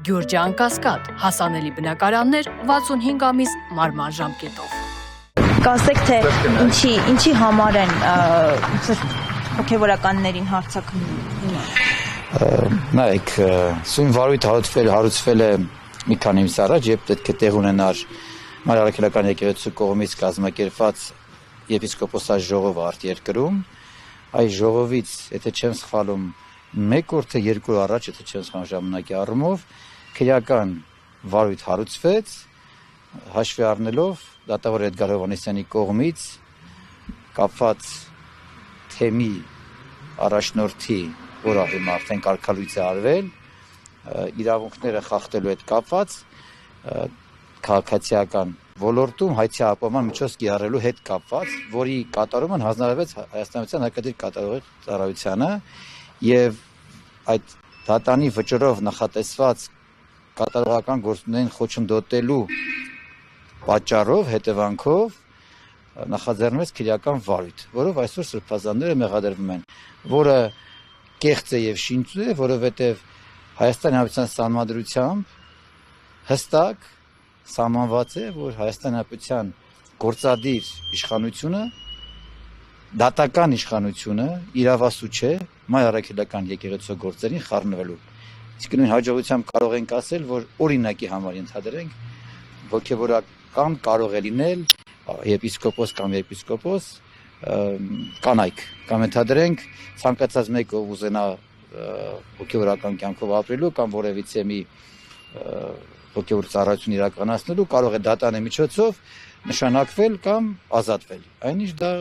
Գյուրջան Կասկադ, հասանելի բնակարաններ 65 ամիս մարման ժամկետով։ Կասեք, թե ինչի համար են հոգևորականներին հարձակվում։ Նայեք, սույն վարույթ հարուցվել է մի քանի ամիս առաջ, երբ պետք է տեղ ունենար Մայր Առաքելական եկեղեցու կողմից կազմակերպված եպիսկոպոսաց ժողովը արտերկրում, այս ժողովից, եթե չեմ սխալում, 1 օր թե 2 օր առաջ, եթե չեմ սխալում ժամանակի առումով, քրեական վարույթ հարուցվեց, հաշվի առնելով դատավոր Էդգար Հովհաննիսյանի կողմից կապված թեմի առաջնորդի, որը հիմա արդեն կարգալույծ է արվել, իրավունքները խախտելու հետ կապված քաղաքացիական ոլորտում հայցի ապահովման միջոց կիրառելու հետ կապված, որի կատարումը հանձնարարվեց Հայաստանության հարկադիր կատարողի ծառայությանը եւ այդ դատանի վճռով նախատեսված կատարողական գործունեին խոչընդոտելու պատճառով հետևանքով նախաձեռնվեց քրեական վարույթ, որով այսօր սրբազանները մեղադրվում են, որը կեղծ է եւ շինծու է, որովհետեւ Հայաստանի Հանրապետության Սահմանադրությամբ հստակ սահմանված է, որ Հայաստանի Հանրապետության գործադիր իշխանությունը, դատական իշխանությունը իրավասու չէ Մայր Առաքելական եկեղեցու գործերին խառնվելու։ Իսկ նույն հաջողությամբ կարող ենք ասել, որ օրինակի համար ենթադրենք հոգևորական կարող է լինել եպիսկոպոս կամ եպիսկոպոս կանայք, կամ ենթադրենք ցանկացած մեկը ով ուզենա հոգևորական կյանքով ապրելու կամ որևիցե մի հոգևոր ծառայություն իրականացնելու կարող է դատանի միջոցով նշանակվել կամ ազատվել։ Այնինչ դա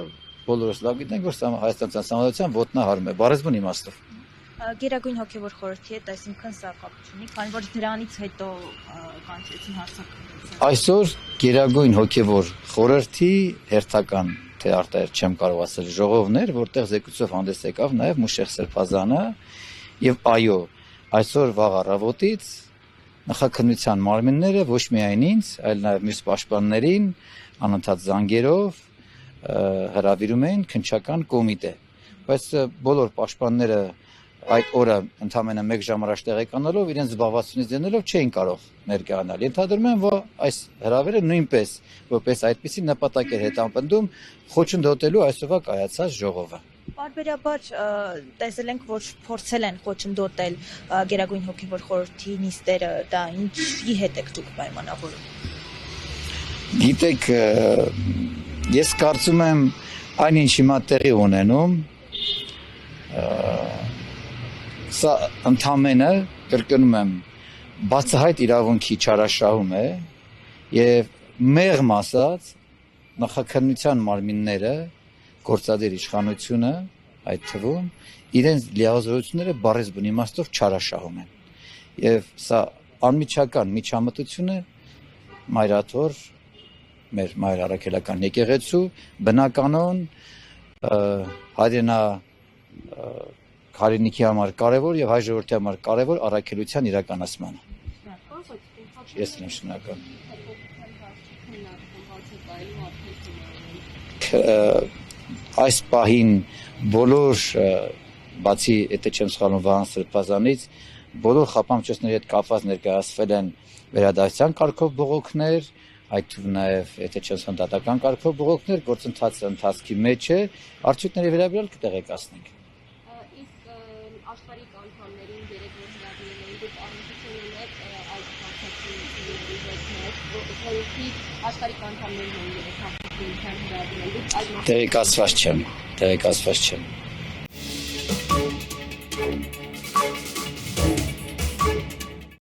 բոլորս լավ գիտենք, որ Հայաստանյան Սահմանադրության ոտնահարում է, բառեզբուն իմաստով։ Գերագույն հոգևոր խորհրդի հետ այսինքն սա կապ չունի, քանի որ դրանից հետո կանչեցին հարձակումները։ Այսօր Գերագույն հոգևոր խորհրդի հերթական թե արտահերթ չեմ կարող ասել ժողովներ, որտեղ զեկույցով հանդես եկավ նաև Մուշեղ Սրբազանը եւ այո, այսօր վաղ առավոտից նախաքննության մարմինները ոչ միայն ինձ, այլ նաև մյուս պաշտպաններին անընդհատ զանգերով հրավիրում են քննչական կոմիտե, բայց բոլոր պաշտպանները այդ օրը ընդամենը 1 ժամ առաջ տեղեկանալով իրենց զբաղվածությունից դենելով չէին կարող ներկայանալ։ Ենթադրում եմ, որ այս հրավերը նույնպես որպես այդպիսի նպատակ էր հետապնդում խոչընդոտելու այսօրվա կայացած ժողովը։ Պարբերաբար տեսել ենք, որ փորձել են խոչընդոտել Գերագույն հոգևոր խորհրդի նիստերը, դա ինչի հետ եք դուք պայմանավորում։ Գիտեք, ես կարծում եմ այնինչ հիմա տեղի ունենում, սա ընդամենը, կրկնում եմ, բացահայտ իրավունքի չարաշահում է եւ մեղմ ասած նախաքննության մարմինները գործադիր իշխանությունը այդ թվում իրենց լիազորությունները բառեզբուն իմաստով չարաշահում են եւ սա անմիջական միջամտություն է մայրաթոր մեր Մայր Առաքելական եկեղեցու բնականon հայրենա հայրենիքի համար կարևոր եւ հայ ժողովրդի համար կարևոր առաքելության իրականացմանը։ Ես շնորհակալ այս պահին բոլոր բացի եթե չեմ սխալվում Վահան Սրբազանից բոլոր խափամիջոցների հետ կապված ներկայացվել են վերադարձության կարգով բողոքներ, այդ թվում նաև եթե չեմ սխալվում դատական կարգով բողոքներ, գործընթացը ընթացքի մեջ է, արդյունքների վերաբերյալ կտեղեկացնենք։ Իսկ աշխարհիկ անդամներին երեք որ հրավիրել դուք առնչություն ունեք այդ քաղաքացիների հետ, աշխարհիկ անդամներն են երեք հաղթություն հրավիրել դուք այդ տեղեկացված չեմ։